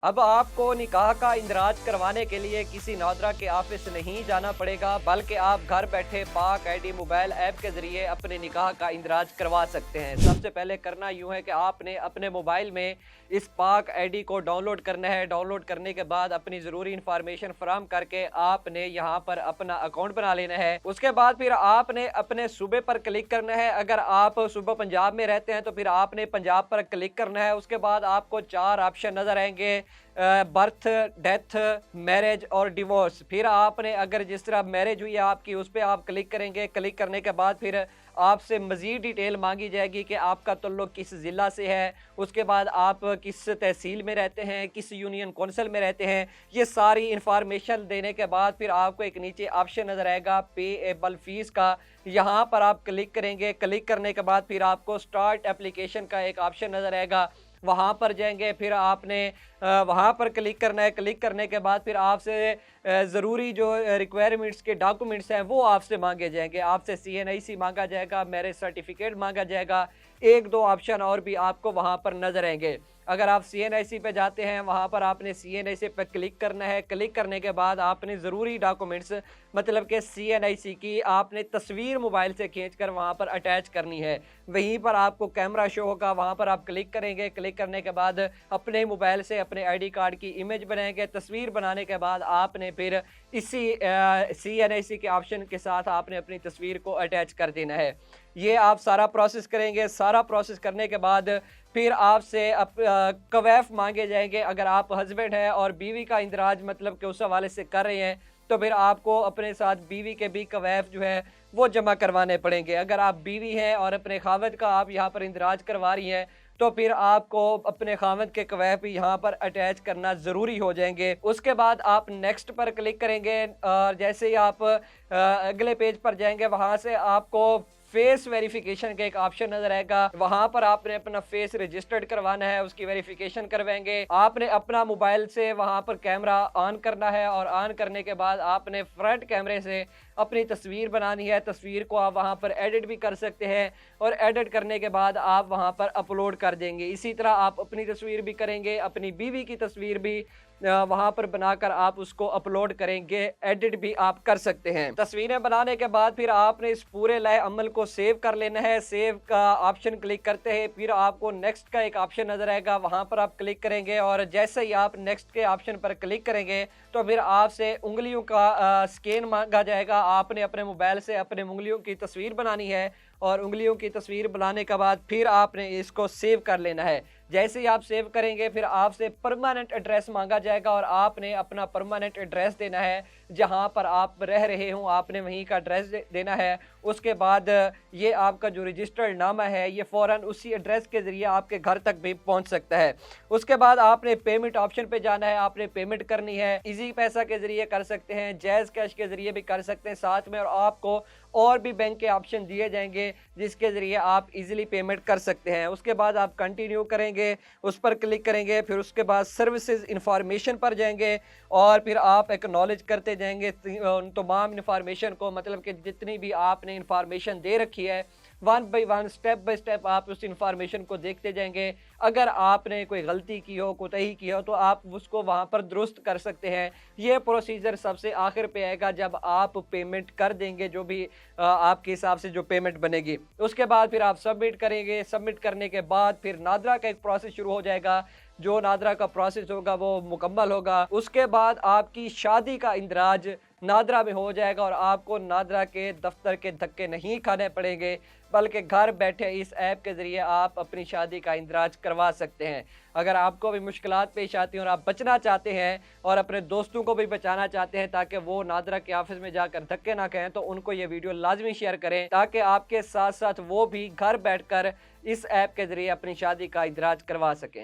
अब आपको निकाह का इंदराज करवाने के लिए किसी नादरा के ऑफिस नहीं जाना पड़ेगा, बल्कि आप घर बैठे पाक आईडी मोबाइल ऐप के ज़रिए अपने निकाह का इंदराज करवा सकते हैं। सबसे पहले करना यूँ है कि आपने अपने मोबाइल में इस पाक आईडी को डाउनलोड करना है। डाउनलोड करने के बाद अपनी ज़रूरी इन्फॉर्मेशन फराहम करके आपने यहाँ पर अपना अकाउंट बना लेना है। उसके बाद फिर आपने अपने सूबे पर क्लिक करना है। अगर आप सूबा पंजाब में रहते हैं तो फिर आपने पंजाब पर क्लिक करना है। उसके बाद आपको 4 ऑप्शन नज़र आएंगे, बर्थ, डेथ, मैरिज और डिवोर्स। फिर आपने अगर जिस तरह मैरिज हुई है आपकी, उस पे आप क्लिक करेंगे। क्लिक करने के बाद फिर आपसे मज़ीद डिटेल मांगी जाएगी कि आपका ताल्लुक किस ज़िला से है, उसके बाद आप किस तहसील में रहते हैं, किस यूनियन कौंसिल में रहते हैं। ये सारी इन्फॉर्मेशन देने के बाद फिर आपको एक नीचे ऑप्शन नज़र आएगा पेएबल फ़ीस का। यहाँ पर आप क्लिक करेंगे। क्लिक करने के बाद फिर आपको स्टार्ट एप्लीकेशन का एक ऑप्शन नज़र आएगा, वहाँ पर जाएंगे। फिर आपने वहाँ पर क्लिक करना है। क्लिक करने के बाद फिर आपसे ज़रूरी जो रिक्वायरमेंट्स के डॉक्यूमेंट्स हैं वो आपसे मांगे जाएंगे। आपसे सीएनआईसी मांगा जाएगा, मैरिज सर्टिफिकेट मांगा जाएगा। एक दो ऑप्शन और भी आपको वहाँ पर नजर आएंगे। अगर आप सीएनआईसी पे जाते हैं, वहाँ पर आपने सीएनआईसी पे क्लिक करना है। क्लिक करने के बाद आपने ज़रूरी डॉक्यूमेंट्स मतलब कि सीएनआईसी की आपने तस्वीर मोबाइल से खींचकर वहाँ पर अटैच करनी है। वहीं पर आपको कैमरा शो होगा, वहाँ पर आप क्लिक करेंगे। क्लिक करने के बाद अपने मोबाइल से अपने आईडी कार्ड की इमेज बनाएंगे। तस्वीर बनाने के बाद आपने फिर इसी सीएनआईसी के ऑप्शन के साथ आपने अपनी तस्वीर को अटैच कर देना है। ये आप सारा प्रोसेस करेंगे। सारा प्रोसेस करने के बाद फिर आपसे कवैफ मांगे जाएंगे। अगर आप हस्बैंड हैं और बीवी का इंदराज मतलब कि उस हवाले से कर रहे हैं, तो फिर आपको अपने साथ बीवी के भी कवैफ जो है वो जमा करवाने पड़ेंगे। अगर आप बीवी हैं और अपने खावद का आप यहाँ पर इंदराज करवा रही हैं, तो फिर आपको अपने खावद के कवैफ यहाँ पर अटैच करना ज़रूरी हो जाएंगे। उसके बाद आप नेक्स्ट पर क्लिक करेंगे और जैसे ही आप अगले पेज पर जाएंगे, वहाँ से आपको फेस वेरिफिकेशन का एक ऑप्शन नजर आएगा। वहां पर आपने अपना फेस रजिस्टर्ड करवाना है, उसकी वेरिफिकेशन करवाएंगे। आपने अपना मोबाइल से वहां पर कैमरा ऑन करना है और ऑन करने के बाद आपने फ्रंट कैमरे से अपनी तस्वीर बनानी है। तस्वीर को आप वहां पर एडिट भी कर सकते हैं और एडिट करने के बाद आप वहां पर अपलोड कर देंगे। इसी तरह आप अपनी तस्वीर भी करेंगे, अपनी बीवी की तस्वीर भी वहां पर बनाकर आप उसको अपलोड करेंगे। एडिट भी आप कर सकते हैं। तस्वीरें बनाने के बाद फिर आपने इस पूरे लाए अमल को सेव कर लेना है। सेव का ऑप्शन क्लिक करते हैं, फिर आपको नेक्स्ट का एक ऑप्शन नजर आएगा, वहां पर आप क्लिक करेंगे और जैसे ही आप नेक्स्ट के ऑप्शन पर क्लिक करेंगे तो फिर आपसे उंगलियों का स्कैन मांगा जाएगा। आपने अपने मोबाइल से अपने उंगलियों की तस्वीर बनानी है और उंगलियों की तस्वीर बनाने के बाद फिर आपने इसको सेव कर लेना है। जैसे ही आप सेव करेंगे फिर आपसे परमानेंट एड्रेस मांगा जाएगा और आपने अपना परमानेंट एड्रेस देना है। जहां पर आप रह रहे हो आपने वहीं का एड्रेस देना है। उसके बाद ये आपका जो रजिस्टर्ड नामा है ये फ़ौरन उसी एड्रेस के ज़रिए आपके घर तक भी पहुंच सकता है। उसके बाद आपने पेमेंट ऑप्शन पे जाना है, आपने पेमेंट करनी है। इजी पैसा के ज़रिए कर सकते हैं, जैज़ कैश के ज़रिए भी कर सकते हैं साथ में, और आपको और भी बैंक के ऑप्शन दिए जाएंगे जिसके ज़रिए आप इजीली पेमेंट कर सकते हैं। उसके बाद आप कंटिन्यू करेंगे, उस पर क्लिक करेंगे, फिर उसके बाद सर्विसेज इंफॉर्मेशन पर जाएंगे और फिर आप एक्नॉलेज करते जाएंगे उन तमाम इंफॉर्मेशन को, मतलब कि जितनी भी आपने इंफॉर्मेशन दे रखी है one by one step by step आप उस इंफॉर्मेशन को देखते जाएंगे। अगर आपने कोई गलती की हो, कोताही की हो, तो आप उसको वहां पर दुरुस्त कर सकते हैं। ये प्रोसीजर सबसे आखिर पे आएगा जब आप पेमेंट कर देंगे, जो भी आपके हिसाब से जो पेमेंट बनेगी। उसके बाद फिर आप सबमिट करेंगे। सबमिट करने के बाद फिर नादरा का एक प्रोसेस शुरू हो जाएगा। जो नादरा का प्रोसेस होगा वो मुकम्मल होगा। उसके बाद आपकी शादी का इंदराज नादरा में हो जाएगा और आपको नादरा के दफ्तर के धक्के नहीं खाने पड़ेंगे, बल्कि घर बैठे इस ऐप के ज़रिए आप अपनी शादी का इंदराज करवा सकते हैं। अगर आपको भी मुश्किलात पेश आती हैं और आप बचना चाहते हैं और अपने दोस्तों को भी बचाना चाहते हैं ताकि वो नादरा के ऑफिस में जाकर धक्के ना खाएं, तो उनको ये वीडियो लाजमी शेयर करें ताकि आपके साथ साथ वो भी घर बैठकर इस ऐप के ज़रिए अपनी शादी का इंदराज करवा सकें।